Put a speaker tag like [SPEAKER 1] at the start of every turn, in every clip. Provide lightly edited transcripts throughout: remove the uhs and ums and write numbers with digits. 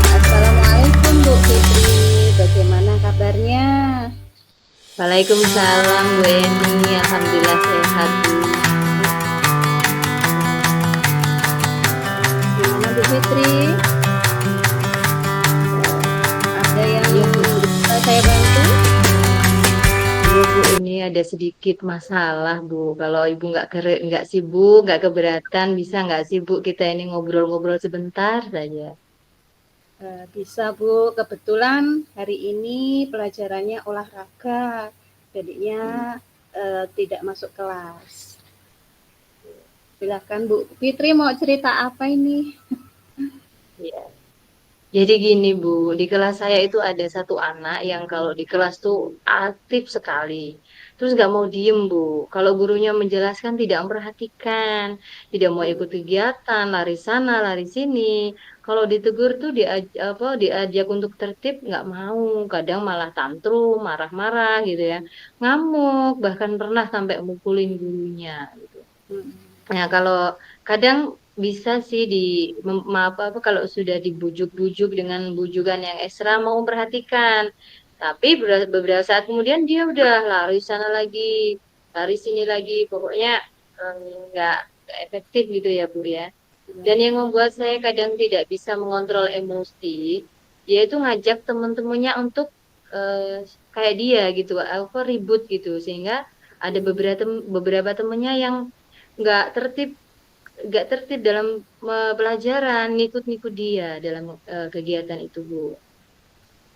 [SPEAKER 1] Assalamualaikum Bu Fitri, bagaimana kabarnya?
[SPEAKER 2] Waalaikumsalam Bu Eni, Alhamdulillah sehat Bu.
[SPEAKER 1] Gimana Bu Fitri? Ada yang
[SPEAKER 2] Iya Bu,
[SPEAKER 1] bisa saya bantu?
[SPEAKER 2] iya Bu, ini ada sedikit masalah Bu. Kalau Ibu nggak sibuk, nggak keberatan, bisa nggak sih Bu kita ini ngobrol-ngobrol sebentar saja?
[SPEAKER 1] Bisa Bu, kebetulan hari ini pelajarannya olahraga, jadinya tidak masuk kelas. Silakan Bu Fitri, mau cerita apa ini?
[SPEAKER 2] Iya. Jadi gini Bu, di kelas saya itu ada satu anak yang kalau di kelas tuh aktif sekali. Terus nggak mau diem Bu. Kalau gurunya menjelaskan tidak memperhatikan, tidak mau ikut kegiatan, lari sana, lari sini. Kalau ditegur tuh diajak untuk tertib nggak mau. Kadang malah tantrum, marah-marah gitu ya. Ngamuk, bahkan pernah sampai mukulin gurunya gitu.
[SPEAKER 1] Hmm.
[SPEAKER 2] Nah, kalau kadang bisa sih apa kalau sudah dibujuk-bujuk dengan bujukan yang ekstra mau memperhatikan. Tapi beberapa saat kemudian dia udah lari sana lagi, lari sini lagi, pokoknya nggak nggak efektif gitu ya Bu ya. Dan yang membuat saya kadang tidak bisa mengontrol emosi, dia itu ngajak teman-temannya untuk kayak dia gitu, apa ribut gitu, sehingga ada beberapa temennya yang nggak tertib nggak tertib dalam pelajaran, ngikut-ngikut dia dalam kegiatan itu, Bu.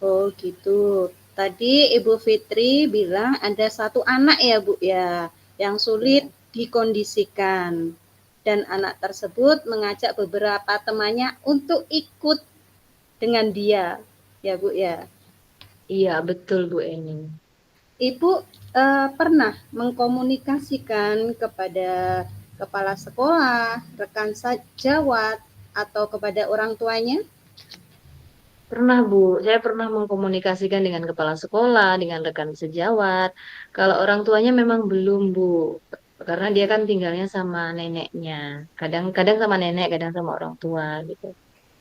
[SPEAKER 1] Oh gitu. Tadi Ibu Fitri bilang ada satu anak ya Bu ya, yang sulit
[SPEAKER 2] Ya.
[SPEAKER 1] dikondisikan. Dan anak tersebut mengajak beberapa temannya untuk ikut dengan dia, ya Bu ya.
[SPEAKER 2] Iya, betul Bu Eni.
[SPEAKER 1] Ibu pernah mengkomunikasikan kepada kepala sekolah, rekan sejawat, atau kepada orang tuanya?
[SPEAKER 2] Pernah, Bu. Saya pernah mengkomunikasikan dengan kepala sekolah, dengan rekan sejawat. Kalau orang tuanya memang belum, Bu. Karena dia kan tinggalnya sama neneknya. Kadang-kadang sama nenek, kadang sama orang tua gitu.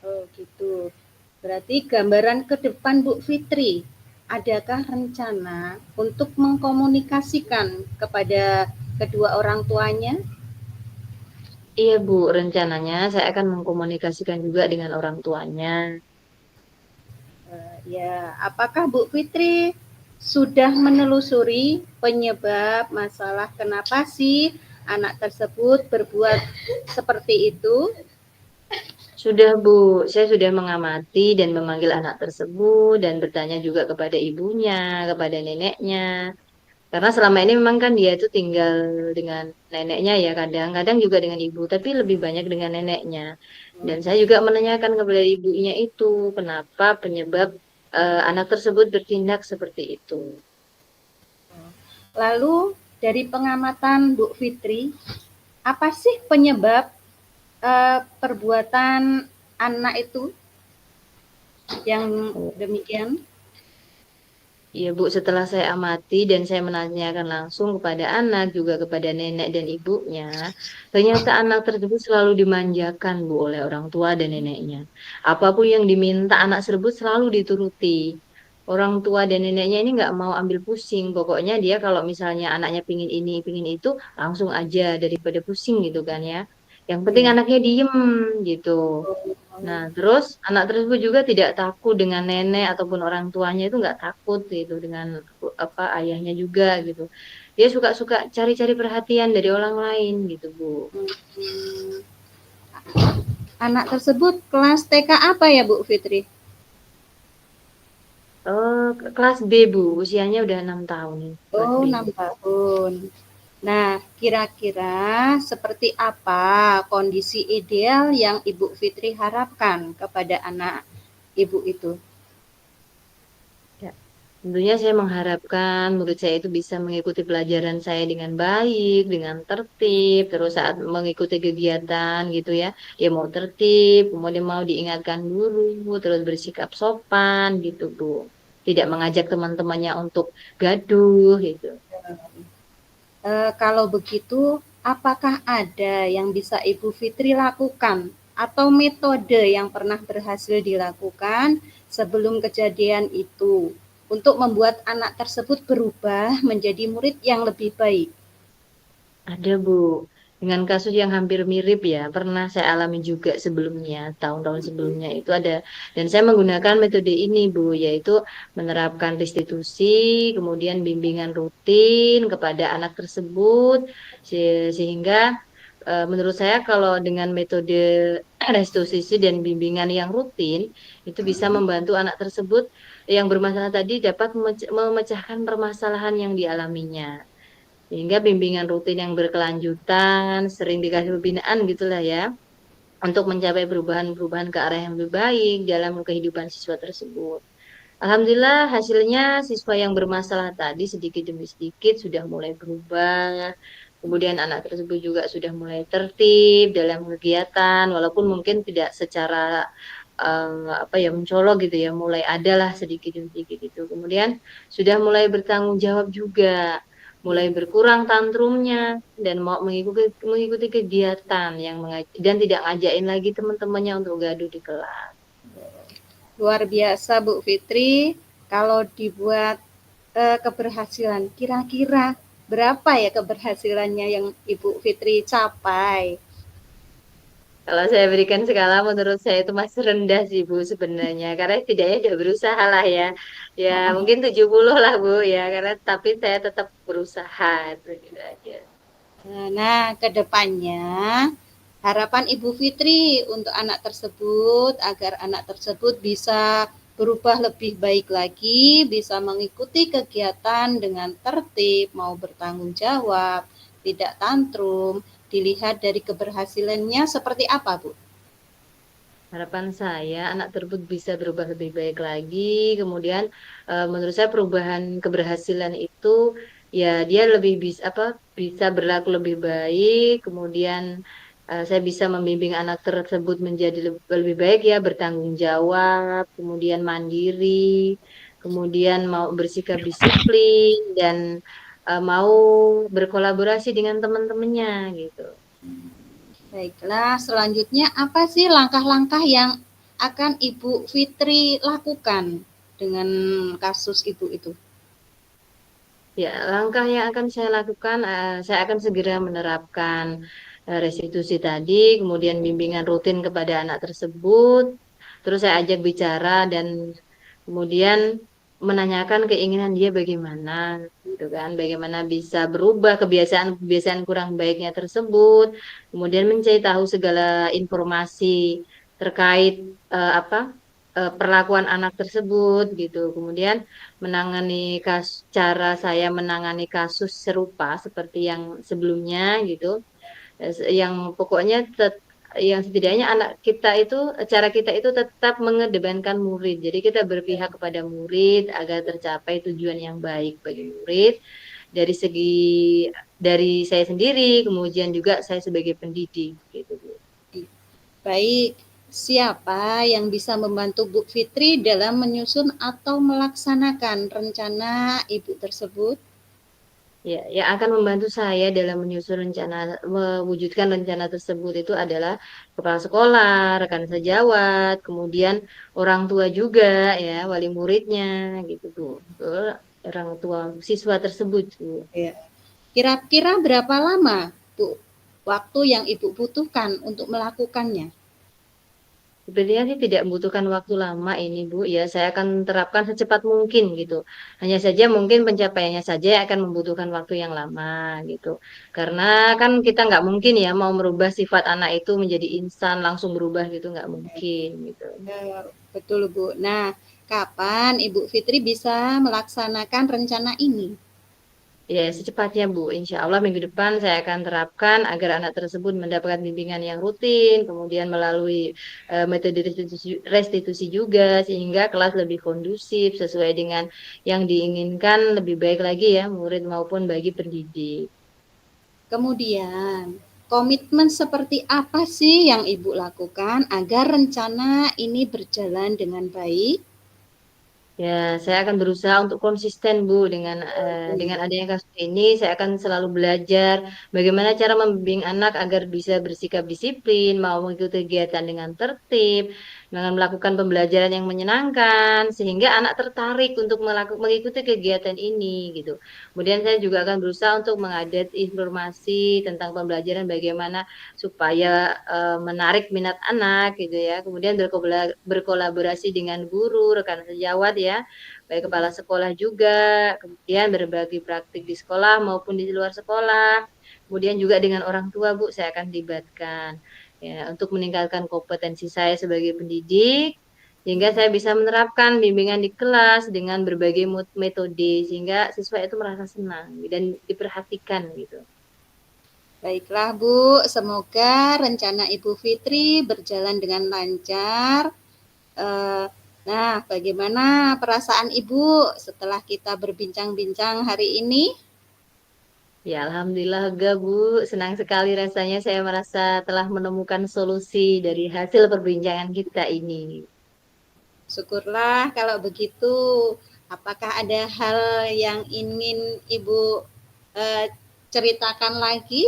[SPEAKER 1] Oh gitu. Berarti gambaran ke depan Bu Fitri, adakah rencana untuk mengkomunikasikan kepada kedua orang tuanya?
[SPEAKER 2] Iya, Bu. Rencananya saya akan mengkomunikasikan juga dengan orang tuanya.
[SPEAKER 1] Ya, apakah Bu Fitri sudah menelusuri penyebab masalah kenapa sih anak tersebut berbuat seperti itu?
[SPEAKER 2] Sudah, Bu. Saya sudah mengamati dan memanggil anak tersebut dan bertanya juga kepada ibunya, kepada neneknya. Karena selama ini memang kan dia itu tinggal dengan neneknya ya kadang-kadang juga dengan ibu, tapi lebih banyak dengan neneknya. Dan saya juga menanyakan kepada ibunya itu kenapa penyebab anak tersebut bertindak seperti itu.
[SPEAKER 1] Lalu dari pengamatan Bu Fitri, apa sih penyebab perbuatan anak itu yang demikian?
[SPEAKER 2] Iya Bu, setelah saya amati dan saya menanyakan langsung kepada anak, juga kepada nenek dan ibunya, ternyata anak tersebut selalu dimanjakan Bu oleh orang tua dan neneknya. Apapun yang diminta anak tersebut selalu dituruti. Orang tua dan neneknya ini nggak mau ambil pusing. Pokoknya dia kalau misalnya anaknya pingin ini, pingin itu, langsung aja daripada pusing gitu kan ya. Yang penting
[SPEAKER 1] Iya.
[SPEAKER 2] anaknya diem gitu. Nah, terus anak tersebut juga tidak takut dengan nenek ataupun orang tuanya itu nggak takut gitu dengan apa ayahnya juga gitu. Dia suka-suka cari-cari perhatian dari orang lain gitu, Bu.
[SPEAKER 1] Hmm. Anak tersebut kelas TK apa ya Bu Fitri?
[SPEAKER 2] Kelas B, Bu. Usianya udah 6 tahun nih, kelas
[SPEAKER 1] Oh,
[SPEAKER 2] B.
[SPEAKER 1] 6 tahun. Nah, kira-kira seperti apa kondisi ideal yang Ibu Fitri harapkan kepada anak Ibu itu?
[SPEAKER 2] Ya. Tentunya saya mengharapkan murid saya itu bisa mengikuti pelajaran saya dengan baik, dengan tertib, terus saat mengikuti kegiatan gitu ya, dia mau tertib, kemudian mau diingatkan guru, terus bersikap sopan gitu, Bu. Tidak mengajak teman-temannya untuk gaduh gitu.
[SPEAKER 1] Kalau begitu, apakah ada yang bisa Ibu Fitri lakukan atau metode yang pernah berhasil dilakukan sebelum kejadian itu untuk membuat anak tersebut berubah menjadi murid yang lebih baik?
[SPEAKER 2] Ada, Bu. Dengan kasus yang hampir mirip ya, pernah saya alami juga sebelumnya, tahun-tahun sebelumnya itu ada. Dan saya menggunakan metode ini, Bu, yaitu menerapkan restitusi, kemudian bimbingan rutin kepada anak tersebut, sehingga menurut saya kalau dengan metode restitusi dan bimbingan yang rutin, itu bisa membantu anak tersebut yang bermasalah tadi dapat memecahkan permasalahan yang dialaminya. Sehingga bimbingan rutin yang berkelanjutan, sering dikasih pembinaan gitulah ya, untuk mencapai perubahan-perubahan ke arah yang lebih baik dalam kehidupan siswa tersebut. Alhamdulillah hasilnya siswa yang bermasalah tadi sedikit demi sedikit sudah mulai berubah. Kemudian anak tersebut juga sudah mulai tertib dalam kegiatan, walaupun mungkin tidak secara apa ya mencolok gitu ya, mulai adalah sedikit demi sedikit itu. Kemudian sudah mulai bertanggung jawab juga, mulai
[SPEAKER 1] Hmm.
[SPEAKER 2] berkurang tantrumnya dan mau mengikuti kegiatan yang dan tidak ngajakin lagi teman-temannya untuk gaduh di kelas.
[SPEAKER 1] Luar biasa Bu Fitri, kalau dibuat keberhasilan, kira-kira berapa ya keberhasilannya yang Ibu Fitri capai?
[SPEAKER 2] Kalau saya berikan skala menurut saya itu masih rendah sih Bu sebenarnya. Karena setidaknya sudah berusaha lah ya. Ya mungkin 70 lah Bu ya. Karena tapi saya tetap berusaha itu gitu aja.
[SPEAKER 1] Nah, ke depannya harapan Ibu Fitri untuk anak tersebut agar anak tersebut bisa berubah lebih baik lagi, bisa mengikuti kegiatan dengan tertib, mau bertanggung jawab, tidak tantrum, dilihat dari keberhasilannya seperti apa, Bu?
[SPEAKER 2] Harapan saya anak tersebut bisa berubah lebih baik lagi. Kemudian menurut saya perubahan keberhasilan itu ya dia lebih bisa berlaku lebih baik. Kemudian saya bisa membimbing anak tersebut menjadi lebih baik ya bertanggung jawab, kemudian mandiri, kemudian mau bersikap disiplin dan mau berkolaborasi dengan teman-temannya gitu.
[SPEAKER 1] Baiklah, selanjutnya apa sih langkah-langkah yang akan Ibu Fitri lakukan dengan kasus Ibu itu?
[SPEAKER 2] Ya, langkah yang akan saya lakukan, saya akan segera menerapkan restitusi tadi, kemudian bimbingan rutin kepada anak tersebut, terus saya ajak bicara dan kemudian menanyakan keinginan dia bagaimana, gitu kan, bagaimana bisa berubah kebiasaan-kebiasaan kurang baiknya tersebut, kemudian mencari tahu segala informasi terkait perlakuan anak tersebut, gitu, kemudian menangani cara saya menangani kasus serupa seperti yang sebelumnya gitu. Yang pokoknya yang setidaknya anak kita itu cara kita itu tetap mengedepankan murid. Jadi kita berpihak kepada murid agar tercapai tujuan yang baik bagi murid dari segi dari saya sendiri, kemudian juga saya sebagai pendidik gitu, Bu.
[SPEAKER 1] Baik, Siapa yang bisa membantu Bu Fitri dalam menyusun atau melaksanakan rencana Ibu tersebut?
[SPEAKER 2] Ya, yang akan membantu saya dalam menyusun rencana, mewujudkan rencana tersebut itu adalah kepala sekolah, rekan sejawat, kemudian orang tua juga, ya, wali muridnya, gitu tuh. Orang tua siswa tersebut, Bu.
[SPEAKER 1] Ya. Kira-kira berapa lama, Bu, waktu yang Ibu butuhkan untuk melakukannya?
[SPEAKER 2] Sebenarnya sih tidak membutuhkan waktu lama ini, Bu. Ya, saya akan terapkan secepat mungkin gitu. Hanya saja mungkin pencapaiannya saja yang akan membutuhkan waktu yang lama gitu. Karena kan kita nggak mungkin ya mau merubah sifat anak itu menjadi insan langsung berubah gitu, nggak mungkin gitu.
[SPEAKER 1] Betul, Bu. Nah, kapan Ibu Fitri bisa melaksanakan rencana ini?
[SPEAKER 2] Ya, secepatnya Bu. Insya Allah minggu depan saya akan terapkan agar anak tersebut mendapatkan bimbingan yang rutin, kemudian melalui metode restitusi juga, sehingga kelas lebih kondusif sesuai dengan yang diinginkan lebih baik lagi ya, murid maupun bagi pendidik.
[SPEAKER 1] Kemudian, komitmen seperti apa sih yang Ibu lakukan agar rencana ini berjalan dengan baik?
[SPEAKER 2] Ya, saya akan berusaha untuk konsisten, Bu, dengan adanya kasus ini. Saya akan selalu belajar bagaimana cara membimbing anak agar bisa bersikap disiplin, mau mengikuti kegiatan dengan tertib, dengan melakukan pembelajaran yang menyenangkan, sehingga anak tertarik untuk mengikuti kegiatan ini, gitu. Kemudian saya juga akan berusaha untuk mengupdate informasi tentang pembelajaran bagaimana supaya menarik minat anak, gitu ya. Kemudian berkolaborasi dengan guru, rekan sejawat ya, baik kepala sekolah juga, kemudian berbagi praktik di sekolah maupun di luar sekolah. Kemudian juga dengan orang tua, Bu, saya akan libatkan ya untuk meningkatkan kompetensi saya sebagai pendidik sehingga saya bisa menerapkan bimbingan di kelas dengan berbagai metode sehingga siswa itu merasa senang dan diperhatikan gitu.
[SPEAKER 1] Baiklah Bu, semoga rencana Ibu Fitri berjalan dengan lancar. Eh, Nah, bagaimana perasaan Ibu setelah kita berbincang-bincang hari ini?
[SPEAKER 2] Ya, alhamdulillah lega Bu. Senang sekali rasanya saya merasa telah menemukan solusi dari hasil perbincangan kita ini.
[SPEAKER 1] Syukurlah kalau begitu. Apakah ada hal yang ingin Ibu eh, ceritakan lagi?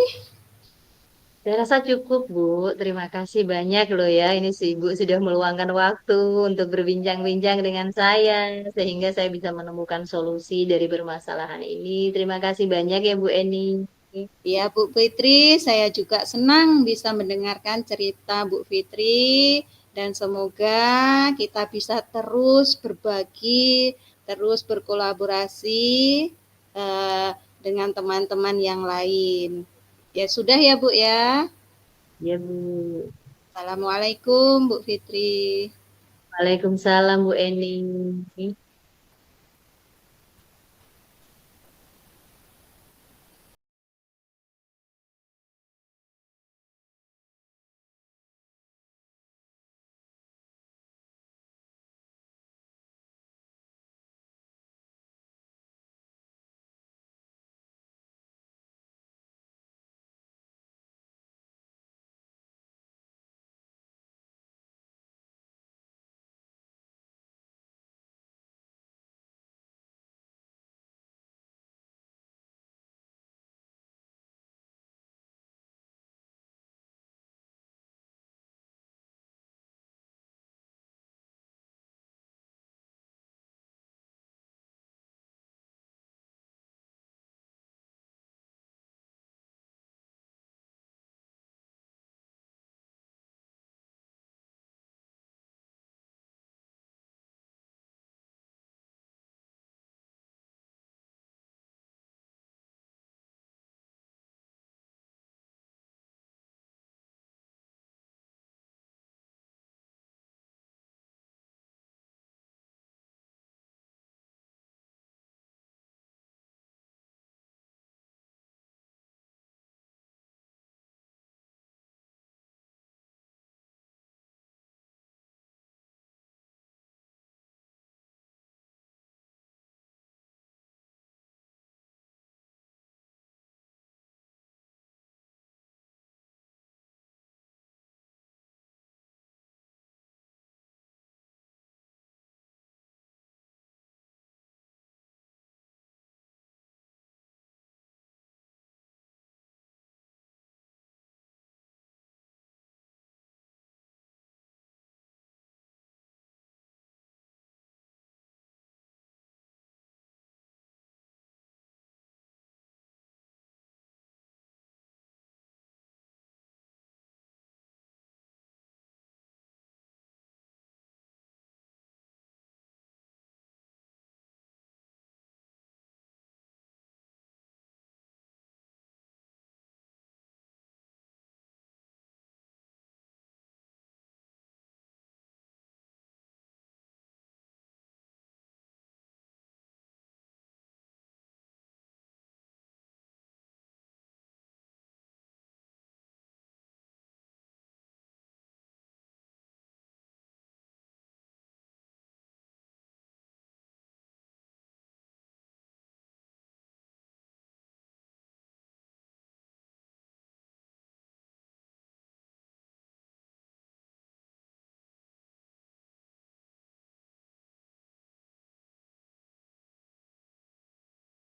[SPEAKER 2] Saya rasa cukup Bu. Terima kasih banyak loh ya. Ini si Ibu sudah meluangkan waktu untuk berbincang-bincang dengan saya sehingga saya bisa menemukan solusi dari permasalahan ini. Terima kasih banyak ya Bu Eni.
[SPEAKER 1] Ya Bu Fitri, saya juga senang bisa mendengarkan cerita Bu Fitri dan semoga kita bisa terus berbagi, terus berkolaborasi dengan teman-teman yang lain. Ya sudah ya Bu ya.
[SPEAKER 2] Ya Bu.
[SPEAKER 1] Assalamualaikum Bu Fitri.
[SPEAKER 2] Waalaikumsalam Bu Eni.